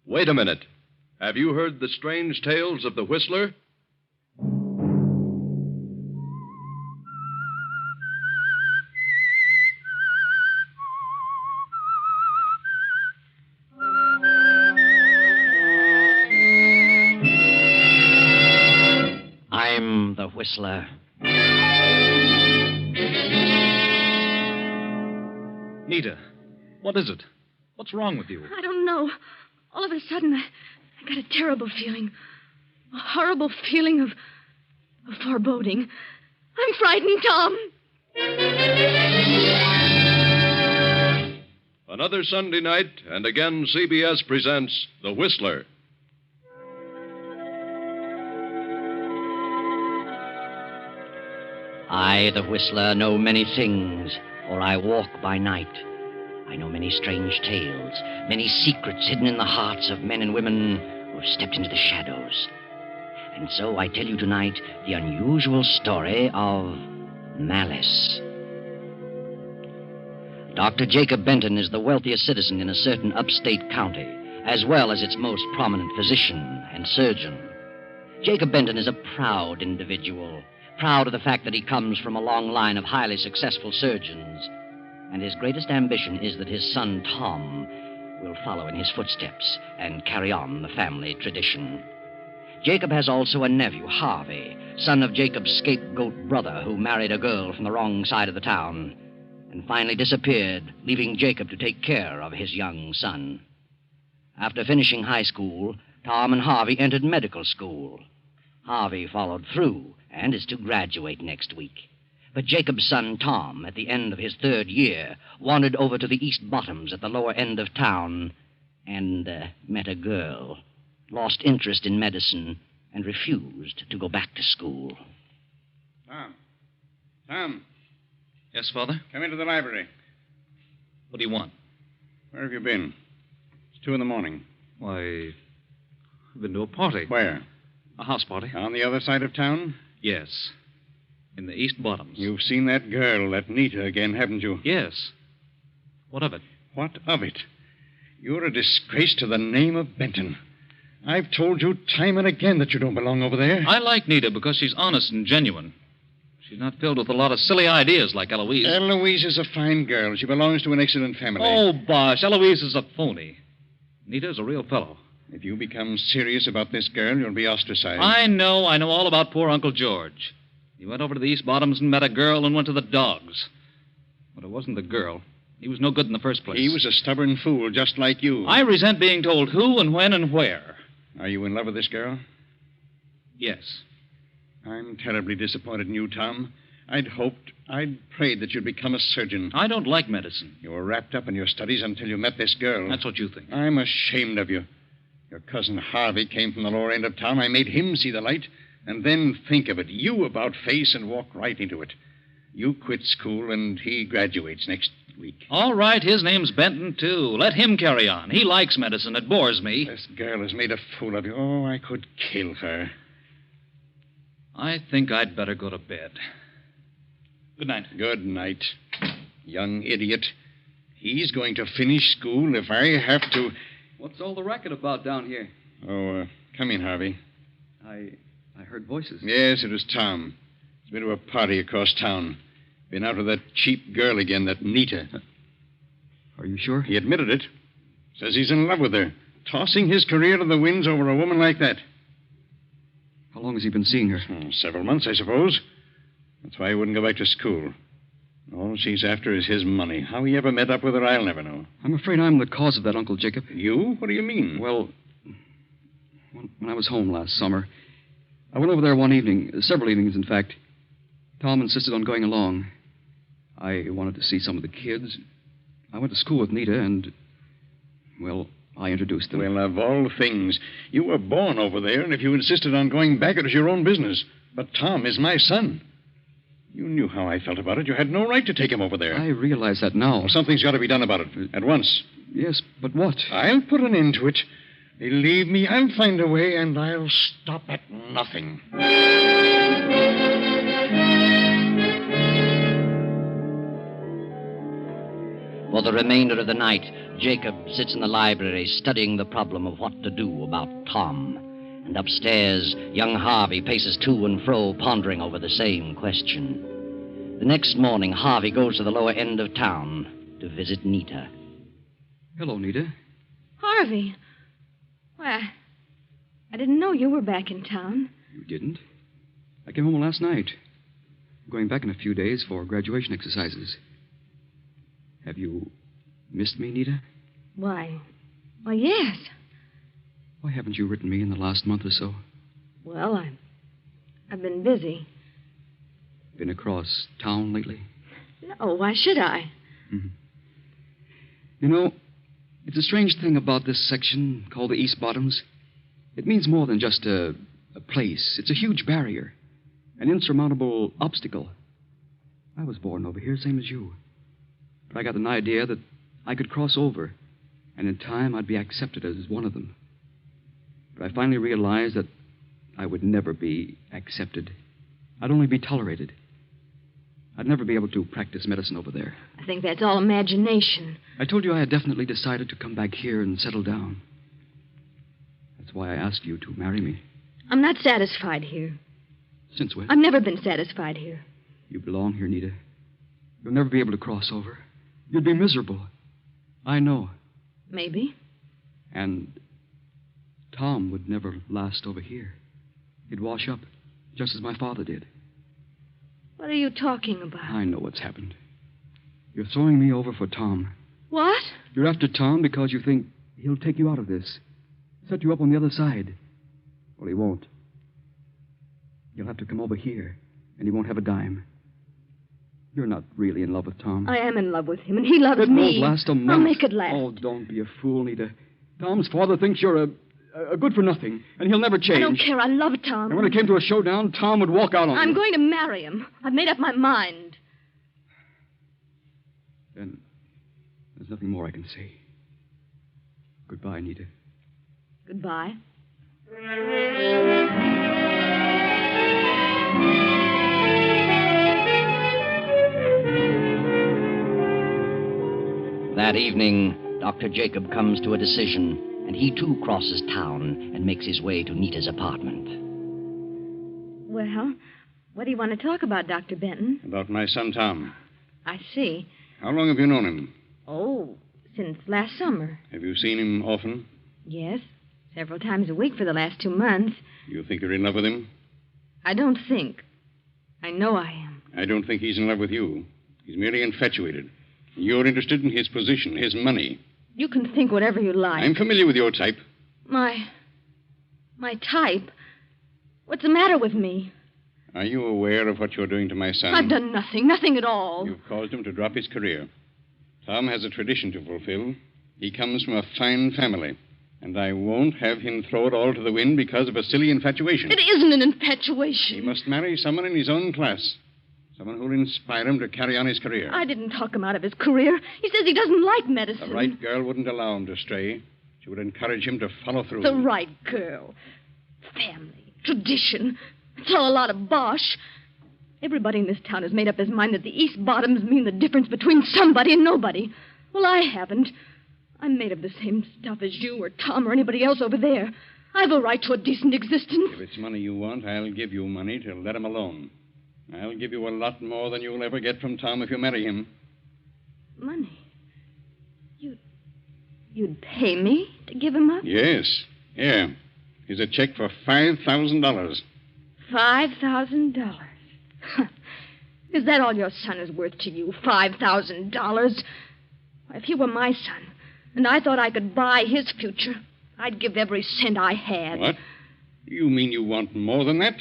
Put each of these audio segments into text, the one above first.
Wait a minute. Have you heard the strange tales of the Whistler? I'm the Whistler. Nita, what is it? What's wrong with you? I don't know. All of a sudden, I got a terrible feeling. A horrible feeling of foreboding. I'm frightened, Tom. Another Sunday night, and again CBS presents The Whistler. I, the Whistler, know many things, for I walk by night. I know many strange tales, many secrets hidden in the hearts of men and women who have stepped into the shadows. And so I tell you tonight the unusual story of Malice. Dr. Jacob Benton is the wealthiest citizen in a certain upstate county, as well as its most prominent physician and surgeon. Jacob Benton is a proud individual, proud of the fact that he comes from a long line of highly successful surgeons. And his greatest ambition is that his son, Tom, will follow in his footsteps and carry on the family tradition. Jacob has also a nephew, Harvey, son of Jacob's scapegoat brother, who married a girl from the wrong side of the town and finally disappeared, leaving Jacob to take care of his young son. After finishing high school, Tom and Harvey entered medical school. Harvey followed through and is to graduate next week. But Jacob's son, Tom, at the end of his third year, wandered over to the East Bottoms at the lower end of town and met a girl, lost interest in medicine, and refused to go back to school. Tom. Yes, Father? Come into the library. What do you want? Where have you been? It's 2 a.m. Why, I've been to a party. Where? A house party. On the other side of town? Yes. In the East Bottoms. You've seen that girl, that Nita, again, haven't you? Yes. What of it? What of it? You're a disgrace to the name of Benton. I've told you time and again that you don't belong over there. I like Nita because she's honest and genuine. She's not filled with a lot of silly ideas like Eloise. Eloise is a fine girl. She belongs to an excellent family. Oh, bosh. Eloise is a phony. Nita's a real fellow. If you become serious about this girl, you'll be ostracized. I know all about poor Uncle George. He went over to the East Bottoms and met a girl and went to the dogs. But it wasn't the girl. He was no good in the first place. He was a stubborn fool, just like you. I resent being told who and when and where. Are you in love with this girl? Yes. I'm terribly disappointed in you, Tom. I'd prayed that you'd become a surgeon. I don't like medicine. You were wrapped up in your studies until you met this girl. That's what you think. I'm ashamed of you. Your cousin Harvey came from the lower end of town. I made him see the light. And then think of it. You about face and walk right into it. You quit school and he graduates next week. All right, his name's Benton, too. Let him carry on. He likes medicine. It bores me. This girl has made a fool of you. Oh, I could kill her. I think I'd better go to bed. Good night. Good night, young idiot. He's going to finish school if I have to... What's all the racket about down here? Oh, come in, Harvey. I heard voices. Yes, it was Tom. He's been to a party across town. Been out with that cheap girl again, that Nita. Are you sure? He admitted it. Says he's in love with her. Tossing his career to the winds over a woman like that. How long has he been seeing her? Several months, I suppose. That's why he wouldn't go back to school. All she's after is his money. How he ever met up with her, I'll never know. I'm afraid I'm the cause of that, Uncle Jacob. You? What do you mean? Well, when I was home last summer, I went over there one evening, several evenings, in fact. Tom insisted on going along. I wanted to see some of the kids. I went to school with Nita, and, well, I introduced them. Well, of all things, you were born over there, and if you insisted on going back, it was your own business. But Tom is my son. You knew how I felt about it. You had no right to take him over there. I realize that now. Well, something's got to be done about it, at once. Yes, but what? I'll put an end to it. Believe me, I'll find a way, and I'll stop at nothing. For the remainder of the night, Jacob sits in the library studying the problem of what to do about Tom. And upstairs, young Harvey paces to and fro, pondering over the same question. The next morning, Harvey goes to the lower end of town to visit Nita. Hello, Nita. Harvey. Why, I didn't know you were back in town. You didn't? I came home last night. I'm going back in a few days for graduation exercises. Have you missed me, Nita? Why, yes. Why haven't you written me in the last month or so? Well, I've been busy. Been across town lately? No, why should I? Mm-hmm. You know, it's a strange thing about this section called the East Bottoms. It means more than just a place. It's a huge barrier, an insurmountable obstacle. I was born over here, same as you. But I got an idea that I could cross over, and in time I'd be accepted as one of them. But I finally realized that I would never be accepted. I'd only be tolerated. I'd never be able to practice medicine over there. I think that's all imagination. I told you I had definitely decided to come back here and settle down. That's why I asked you to marry me. I'm not satisfied here. Since when? I've never been satisfied here. You belong here, Nita. You'll never be able to cross over. You'd be miserable. I know. Maybe. And Tom would never last over here. He'd wash up, just as my father did. What are you talking about? I know what's happened. You're throwing me over for Tom. What? You're after Tom because you think he'll take you out of this. Set you up on the other side. Well, he won't. You'll have to come over here, and he won't have a dime. You're not really in love with Tom. I am in love with him, and he loves it me. It won't last a month. I'll make it last. Oh, don't be a fool, Nita. Tom's father thinks you're a good-for-nothing, and he'll never change. I don't care. I love Tom. And when it came to a showdown, Tom would walk out on you. I'm going to marry him. I've made up my mind. Then there's nothing more I can say. Goodbye, Nita. Goodbye. That evening, Dr. Jacob comes to a decision, and he too crosses town and makes his way to Nita's apartment. Well, what do you want to talk about, Dr. Benton? About my son, Tom. I see. How long have you known him? Oh, since last summer. Have you seen him often? Yes, several times a week for the last 2 months. You think you're in love with him? I don't think. I know I am. I don't think he's in love with you. He's merely infatuated. You're interested in his position, his money. You can think whatever you like. I'm familiar with your type. My type? What's the matter with me? Are you aware of what you're doing to my son? I've done nothing at all. You've caused him to drop his career. Tom has a tradition to fulfill. He comes from a fine family. And I won't have him throw it all to the wind because of a silly infatuation. It isn't an infatuation. He must marry someone in his own class. Someone who'll inspire him to carry on his career. I didn't talk him out of his career. He says he doesn't like medicine. The right girl wouldn't allow him to stray. She would encourage him to follow through. The right girl. Family. Tradition. It's all a lot of bosh. Everybody in this town has made up his mind that the East Bottoms mean the difference between somebody and nobody. Well, I haven't. I'm made of the same stuff as you or Tom or anybody else over there. I've a right to a decent existence. If it's money you want, I'll give you money to let him alone. I'll give you a lot more than you'll ever get from Tom if you marry him. Money? You'd pay me to give him up? Yes. Here. Here's a check for $5,000. $5,000? Is that all your son is worth to you? $5,000? If he were my son, and I thought I could buy his future, I'd give every cent I had. What? You mean you want more than that?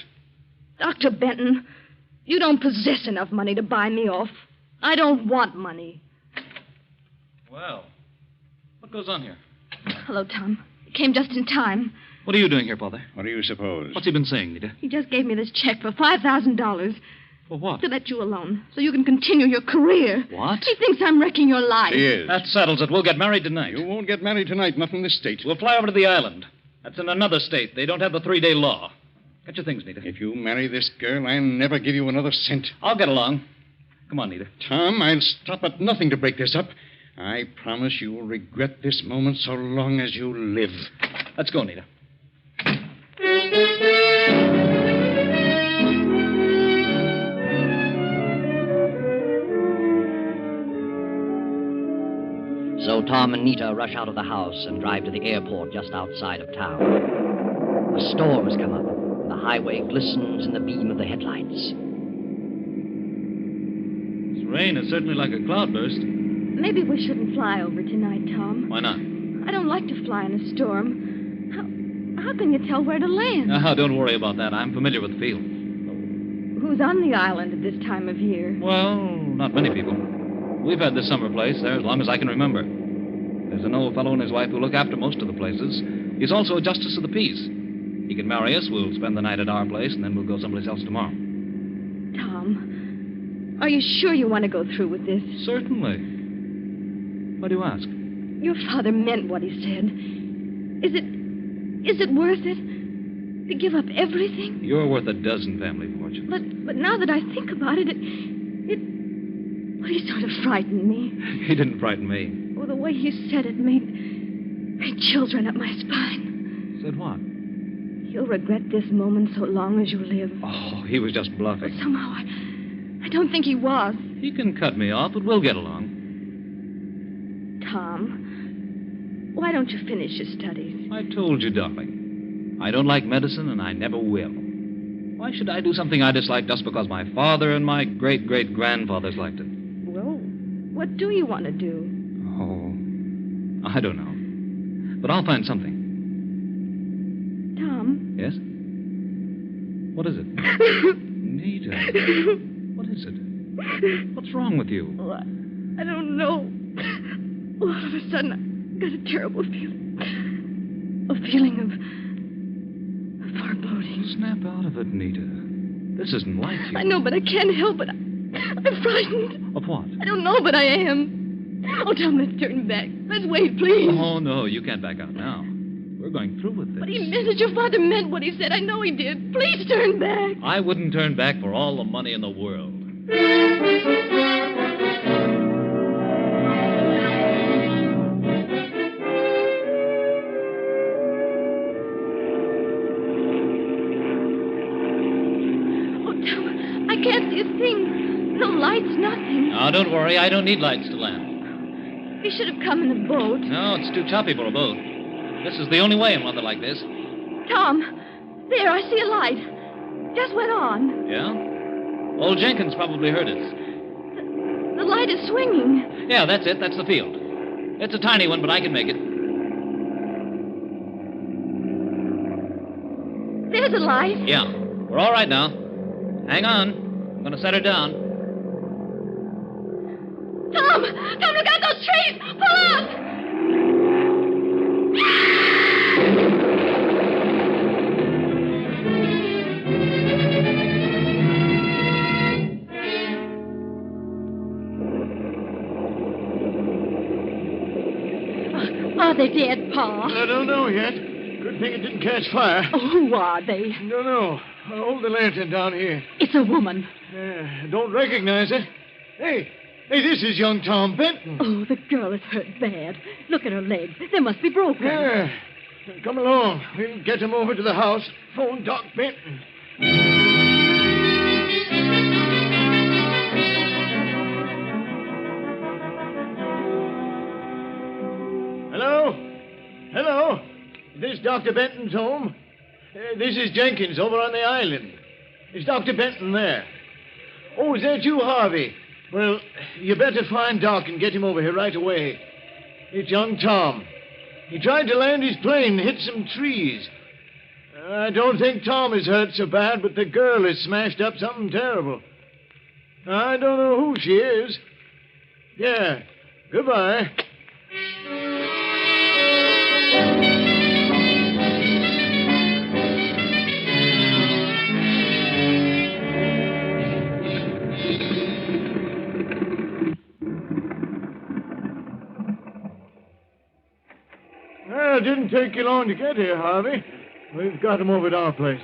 Dr. Benton, you don't possess enough money to buy me off. I don't want money. Well, what goes on here? Hello, Tom. You came just in time. What are you doing here, Father? What do you suppose? What's he been saying, Nita? He just gave me this check for $5,000 For what? to let you alone so you can continue your career. What? He thinks I'm wrecking your life. He is. That settles it. We'll get married tonight. You won't get married tonight, not in this state. We'll fly over to the island. That's in another state. They don't have the 3-day law. Get your things, Nita. If you marry this girl, I'll never give you another cent. I'll get along. Come on, Nita. Tom, I'll stop at nothing to break this up. I promise you will regret this moment so long as you live. Let's go, Nita. So Tom and Nita rush out of the house and drive to the airport just outside of town. A storm has come up. The highway glistens in the beam of the headlights. This rain is certainly like a cloudburst. Maybe we shouldn't fly over tonight, Tom. Why not? I don't like to fly in a storm. How can you tell where to land? Don't worry about that. I'm familiar with the field. Who's on the island at this time of year? Well, not many people. We've had this summer place there as long as I can remember. There's an old fellow and his wife who look after most of the places. He's also a justice of the peace. He can marry us, we'll spend the night at our place, and then we'll go someplace else tomorrow. Tom, are you sure you want to go through with this? Certainly. Why do you ask? Your father meant what he said. Is it worth it? To give up everything? You're worth a dozen family fortunes. But now that I think about it, well, he sort of frightened me. He didn't frighten me. Oh, the way he said it made chills run up my spine. Said what? You'll regret this moment so long as you live. Oh, he was just bluffing. But somehow I don't think he was. He can cut me off, but we'll get along. Tom, why don't you finish your studies? I told you, darling. I don't like medicine, and I never will. Why should I do something I dislike just because my father and my great-great-grandfathers liked it? Well, what do you want to do? Oh, I don't know. But I'll find something. Tom? Yes? What is it? Nita. What is it? What's wrong with you? Oh, I don't know. All of a sudden, I got a terrible feeling. A feeling of foreboding. Snap out of it, Nita. This isn't like you. I know, but I can't help it. I'm frightened. Of what? I don't know, but I am. Oh, Tom, let's turn back. Let's wait, please. Oh, no, you can't back out now. We're going through with this. But he meant it. Your father meant what he said. I know he did. Please turn back. I wouldn't turn back for all the money in the world. Oh, Tom, I can't see a thing. No lights, nothing. Now, don't worry. I don't need lights to land. He should have come in a boat. No, it's too choppy for a boat. This is the only way in weather like this. Tom, there, I see a light. Just went on. Yeah? Old Jenkins probably heard us. The light is swinging. Yeah, that's it. That's the field. It's a tiny one, but I can make it. There's a light. Yeah. We're all right now. Hang on. I'm going to set her down. Tom, look out those trees! Pull up! Are they dead, Pa? I don't know yet. Good thing it didn't catch fire. Oh, who are they? Don't know. Hold the lantern down here. It's a woman. Don't recognize her. Hey, this is young Tom Benton. Oh, the girl is hurt bad. Look at her legs. They must be broken. Yeah. Come along. We'll get him over to the house. Phone Doc Benton. Hello? Is this Dr. Benton's home? This is Jenkins over on the island. Is Dr. Benton there? Oh, is that you, Harvey? Well, you better find Doc and get him over here right away. It's young Tom. He tried to land his plane and hit some trees. I don't think Tom is hurt so bad, but the girl has smashed up something terrible. I don't know who she is. Yeah. Goodbye. Well, it didn't take you long to get here, Harvey. We've got him over at our place.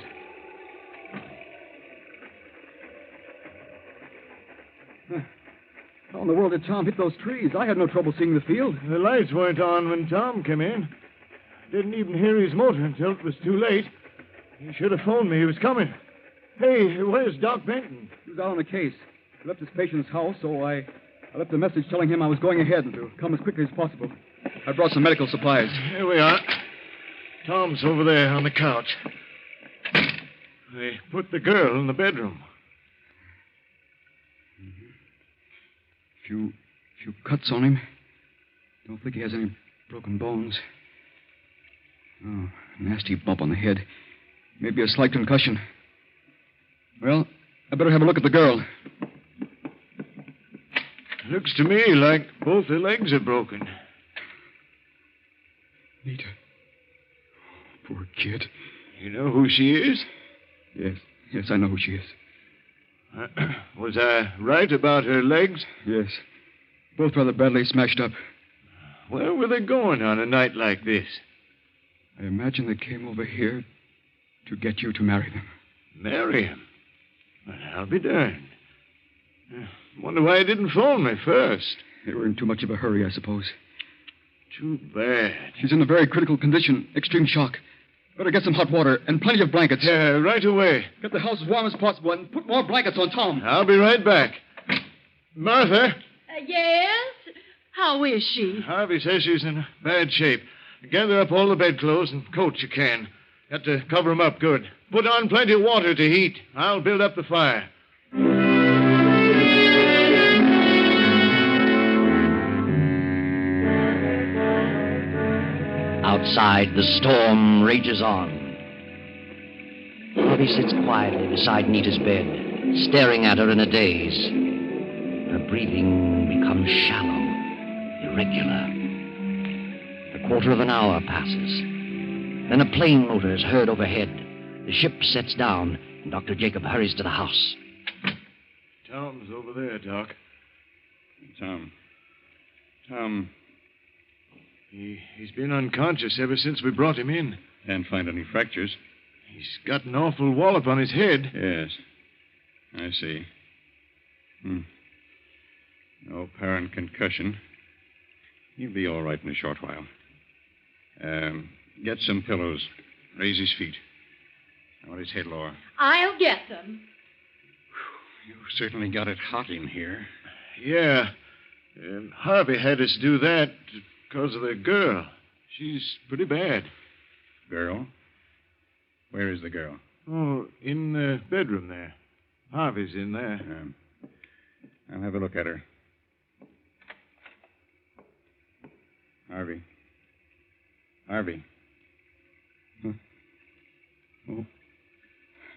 Oh, the world did Tom hit those trees? I had no trouble seeing the field. The lights weren't on when Tom came in. Didn't even hear his motor until it was too late. He should have phoned me. He was coming. Hey, where's Doc Benton? He was out on a case. He left his patient's house, so I left a message telling him I was going ahead and to come as quickly as possible. I brought some medical supplies. Here we are. Tom's over there on the couch. They put the girl in the bedroom. Few cuts on him. Don't think he has any broken bones. Oh, nasty bump on the head. Maybe a slight concussion. Well, I better have a look at the girl. Looks to me like both her legs are broken. Nita. Poor kid. You know who she is? Yes, I know who she is. Was I right about her legs? Yes. Both rather badly smashed up. Where were they going on a night like this? I imagine they came over here to get you to marry them. Marry him? Well, I'll be darned. Wonder why he didn't phone me first. They were in too much of a hurry, I suppose. Too bad. She's in a very critical condition. Extreme shock. Better get some hot water and plenty of blankets. Yeah, right away. Get the house as warm as possible and put more blankets on Tom. I'll be right back. Martha? Yes? How is she? Harvey says she's in bad shape. Gather up all the bedclothes and coats you can. Got to cover 'em up good. Put on plenty of water to heat. I'll build up the fire. Outside, the storm rages on. Harvey sits quietly beside Nita's bed, staring at her in a daze. Her breathing becomes shallow, irregular. A quarter of an hour passes. Then a plane motor is heard overhead. The ship sets down, and Dr. Jacob hurries to the house. Tom's over there, Doc. Tom. He's been unconscious ever since we brought him in. Can't find any fractures. He's got an awful wallop on his head. Yes. I see. No apparent concussion. He'll be all right in a short while. Get some pillows. Raise his feet. I want his head lower. I'll get them. You certainly got it hot in here. Yeah. Harvey had us do that because of the girl. She's pretty bad. Girl? Where is the girl? Oh, in the bedroom there. Harvey's in there. I'll have a look at her. Harvey. Huh? Oh.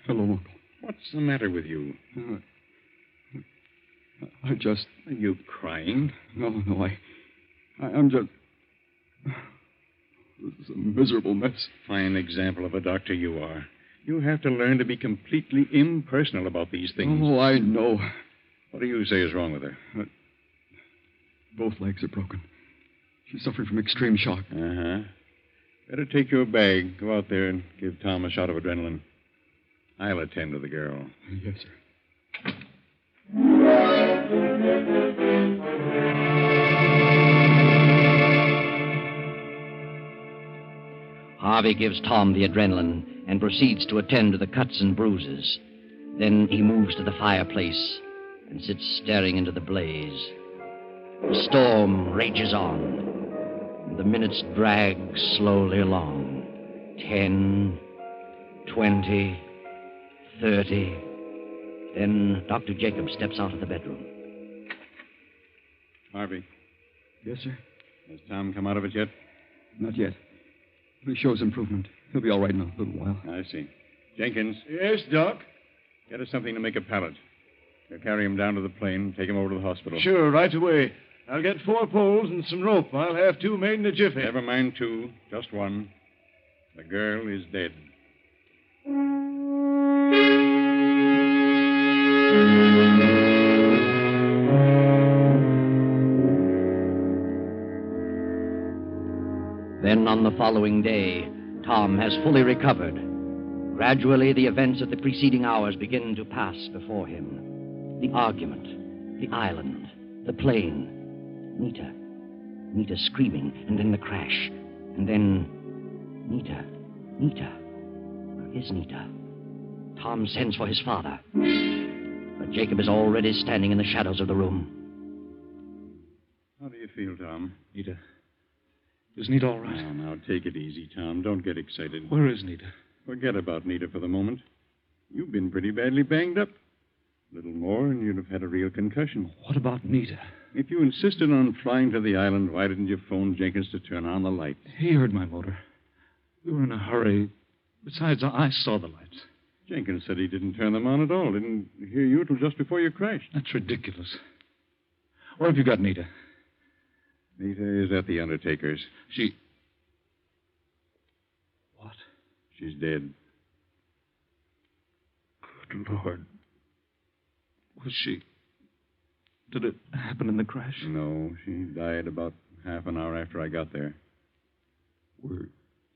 Hello, Uncle. What's the matter with you? I just... Are you crying? No, I'm just... This is a miserable mess. Fine example of a doctor you are. You have to learn to be completely impersonal about these things. Oh, I know. What do you say is wrong with her? Both legs are broken. She's suffering from extreme shock. Uh-huh. Better take your bag, go out there, and give Tom a shot of adrenaline. I'll attend to the girl. Yes, sir. Harvey gives Tom the adrenaline and proceeds to attend to the cuts and bruises. Then he moves to the fireplace and sits staring into the blaze. The storm rages on. The minutes drag slowly along. 10, 20, 30. Then Dr. Jacob steps out of the bedroom. Harvey, Yes, sir? has Tom come out of it yet? Not yet. He shows improvement. He'll be all right in a little while. I see. Jenkins, Yes, Doc? get us something to make a pallet. We'll carry him down to the plane, take him over to the hospital. Sure, right away. I'll get 4 poles and some rope. I'll have 2 made in a jiffy. Never mind 2, just 1. The girl is dead. Then on the following day, Tom has fully recovered. Gradually, the events of the preceding hours begin to pass before him. The argument, the island, The plane. Nita. Nita screaming, and then the crash. And then... Nita. Nita. Where is Nita? Tom sends for his father. But Jacob is already standing in the shadows of the room. How do you feel, Tom? Nita. Is Nita all right? Now, take it easy, Tom. Don't get excited. Where is Nita? Forget about Nita for the moment. You've been pretty badly banged up. A little more, and you'd have had a real concussion. What about Nita? If you insisted on flying to the island, why didn't you phone Jenkins to turn on the light? He heard my motor. We were in a hurry. Besides, I saw the lights. Jenkins said he didn't turn them on at all. Didn't hear you till just before you crashed. That's ridiculous. Where have you got Nita? Nita is at the undertaker's. She... What? She's dead. Good Lord. Was she... Did it happen in the crash? No, she died about half an hour after I got there. Were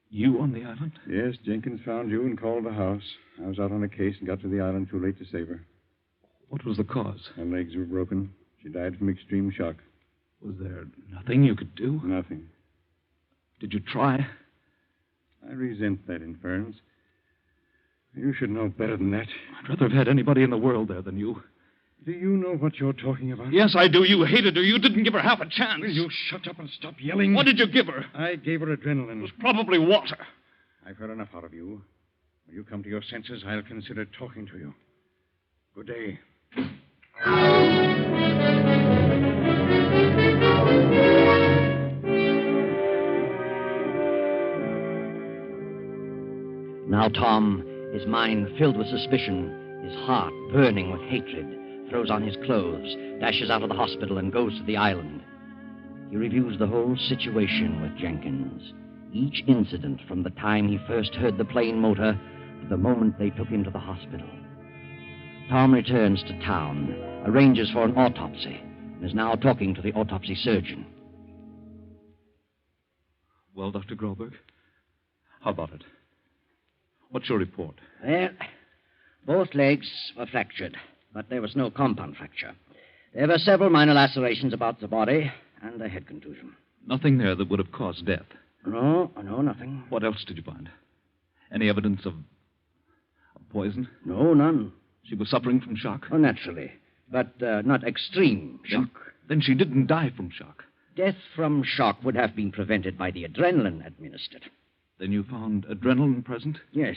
you on the island? Yes, Jenkins found you and called the house. I was out on a case and got to the island too late to save her. What was the cause? Her legs were broken. She died from extreme shock. Was there nothing you could do? Nothing. Did you try? I resent that inference. You should know better than that. I'd rather have had anybody in the world there than you. Do you know what you're talking about? Yes, I do. You hated her. You didn't give her half a chance. Will you shut up and stop yelling? What did you give her? I gave her adrenaline. It was probably water. I've heard enough out of you. When you come to your senses, I'll consider talking to you. Good day. Now Tom, his mind filled with suspicion, his heart burning with hatred, throws on his clothes, dashes out of the hospital, and goes to the island. He reviews the whole situation with Jenkins. Each incident from the time he first heard the plane motor to the moment they took him to the hospital. Tom returns to town, arranges for an autopsy, and is now talking to the autopsy surgeon. Well, Dr. Groberg, how about it? What's your report? Well, both legs were fractured, but there was no compound fracture. There were several minor lacerations about the body and a head contusion. Nothing there that would have caused death. No, nothing. What else did you find? Any evidence of poison? No, none. She was suffering from shock? Oh, naturally, but not extreme shock. Then she didn't die from shock. Death from shock would have been prevented by the adrenaline administered. Then you found adrenaline present? Yes.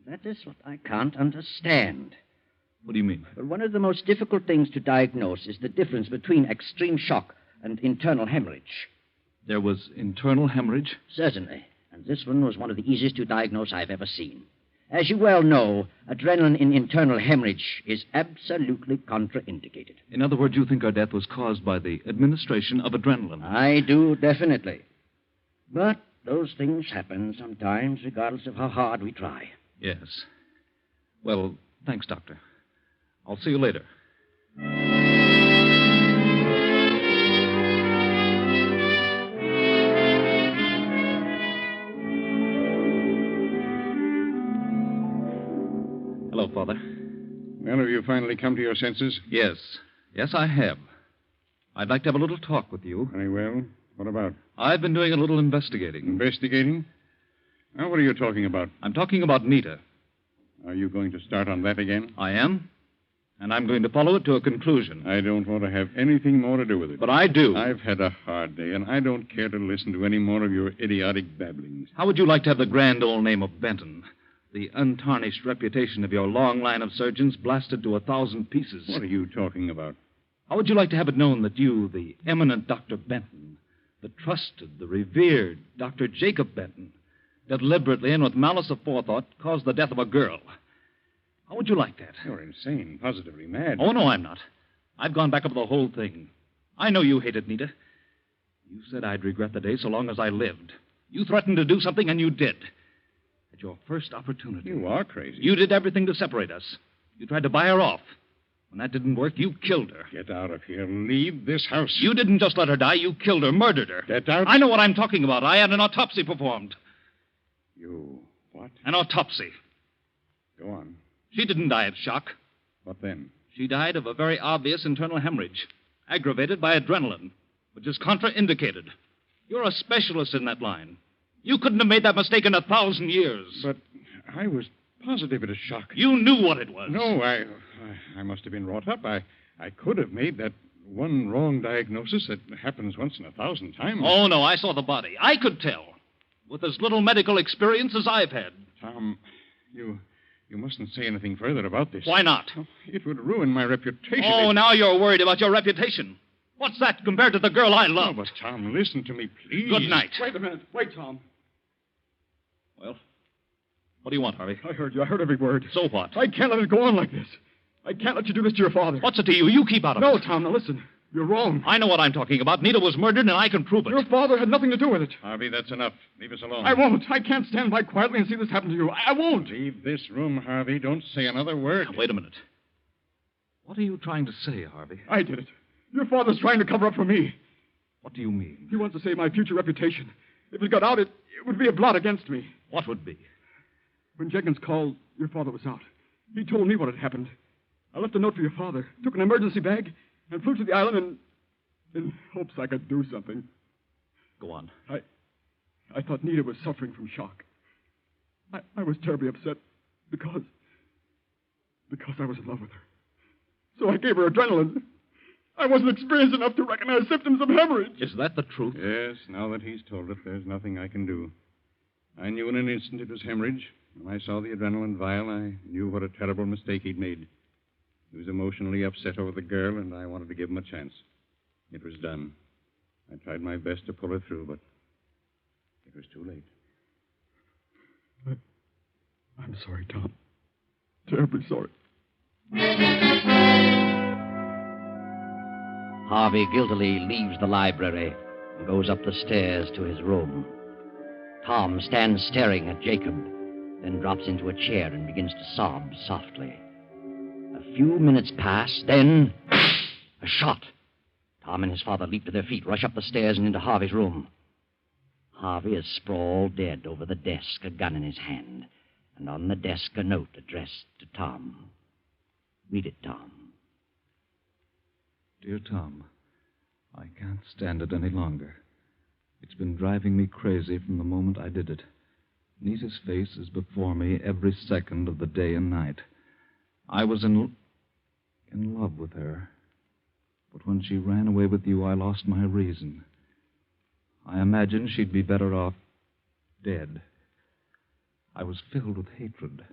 That is what I can't understand. What do you mean? Well, one of the most difficult things to diagnose is the difference between extreme shock and internal hemorrhage. There was internal hemorrhage? Certainly. And this one was one of the easiest to diagnose I've ever seen. As you well know, adrenaline in internal hemorrhage is absolutely contraindicated. In other words, you think our death was caused by the administration of adrenaline? I do, definitely. But those things happen sometimes, regardless of how hard we try. Yes. Well, thanks, Doctor. I'll see you later. Hello, Father. Well, have you finally come to your senses? Yes. Yes, I have. I'd like to have a little talk with you. Very well. What about? I've been doing a little investigating. Investigating? Now, what are you talking about? I'm talking about Nita. Are you going to start on that again? I am. And I'm going to follow it to a conclusion. I don't want to have anything more to do with it. But I do. I've had a hard day, and I don't care to listen to any more of your idiotic babblings. How would you like to have the grand old name of Benton? The untarnished reputation of your long line of surgeons blasted to 1,000 pieces. What are you talking about? How would you like to have it known that you, the eminent Dr. Benton, the trusted, the revered Dr. Jacob Benton, deliberately and with malice aforethought caused the death of a girl? How would you like that? You're insane, positively mad. Oh, no, I'm not. I've gone back over the whole thing. I know you hated Nita. You said I'd regret the day so long as I lived. You threatened to do something, and you did. At your first opportunity. You are crazy. You did everything to separate us. You tried to buy her off. When that didn't work, you killed her. Get out of here. Leave this house. You didn't just let her die. You killed her, murdered her. Get out. I know what I'm talking about. I had an autopsy performed. You what? An autopsy. Go on. She didn't die of shock. What then? She died of a very obvious internal hemorrhage. aggravated by adrenaline, which is contraindicated. You're a specialist in that line. You couldn't have made that mistake in 1,000 years. But I was positive it was shock. You knew what it was. No, I must have been wrought up. I could have made that one wrong diagnosis that happens once in 1,000 times. Oh, no, I saw the body. I could tell. With as little medical experience as I've had. Tom, you mustn't say anything further about this. Why not? Oh, it would ruin my reputation. Oh, now you're worried about your reputation. What's that compared to the girl I love? Oh, but Tom, listen to me, please. Good night. Wait a minute. Wait, Tom. Well, what do you want, Harvey? I heard you. I heard every word. So what? I can't let it go on like this. I can't let you do this to your father. What's it to you? You keep out of it. No, Tom, now listen. You're wrong. I know what I'm talking about. Nita was murdered, and I can prove it. Your father had nothing to do with it. Harvey, that's enough. Leave us alone. I won't. I can't stand by quietly and see this happen to you. I won't. Leave this room, Harvey. Don't say another word. Now, wait a minute. What are you trying to say, Harvey? I did it. Your father's trying to cover up for me. What do you mean? He wants to save my future reputation. If it got out, it would be a blot against me. What would be? When Jenkins called, your father was out. He told me what had happened. I left a note for your father, took an emergency bag, and flew to the island in hopes I could do something. Go on. I thought Nita was suffering from shock. I was terribly upset because I was in love with her. So I gave her adrenaline. I wasn't experienced enough to recognize symptoms of hemorrhage. Is that the truth? Yes, now that he's told it, there's nothing I can do. I knew in an instant it was hemorrhage. When I saw the adrenaline vial, I knew what a terrible mistake he'd made. He was emotionally upset over the girl, and I wanted to give him a chance. It was done. I tried my best to pull her through, but it was too late. I'm sorry, Tom. Terribly sorry. Harvey guiltily leaves the library and goes up the stairs to his room. Tom stands staring at Jacob, then drops into a chair and begins to sob softly. A few minutes pass, then a shot. Tom and his father leap to their feet, rush up the stairs and into Harvey's room. Harvey is sprawled dead over the desk, a gun in his hand, and on the desk a note addressed to Tom. Read it, Tom. Dear Tom, I can't stand it any longer. It's been driving me crazy from the moment I did it. Nita's face is before me every second of the day and night. I was in love with her. But when she ran away with you, I lost my reason. I imagined she'd be better off dead. I was filled with hatred.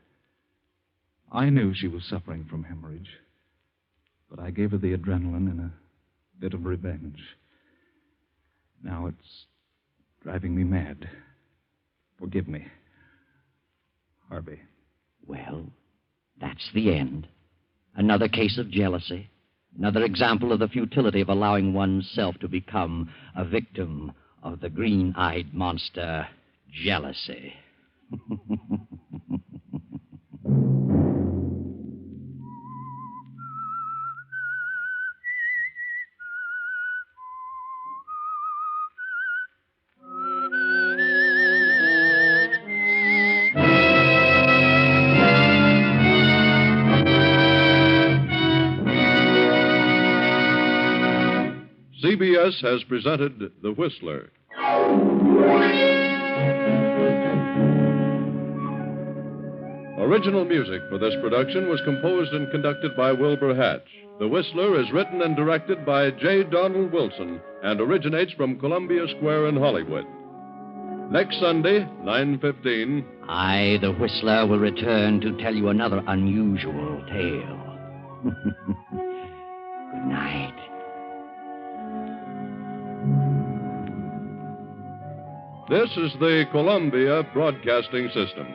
I knew she was suffering from hemorrhage, but I gave her the adrenaline in a bit of revenge. Now it's driving me mad. Forgive me. Harvey. Well, that's the end. Another case of jealousy. Another example of the futility of allowing oneself to become a victim of the green-eyed monster, jealousy. CBS has presented The Whistler. Original music for this production was composed and conducted by Wilbur Hatch. The Whistler is written and directed by J. Donald Wilson and originates from Columbia Square in Hollywood. Next Sunday, 9:15. I, the Whistler, will return to tell you another unusual tale. Good night. This is the Columbia Broadcasting System.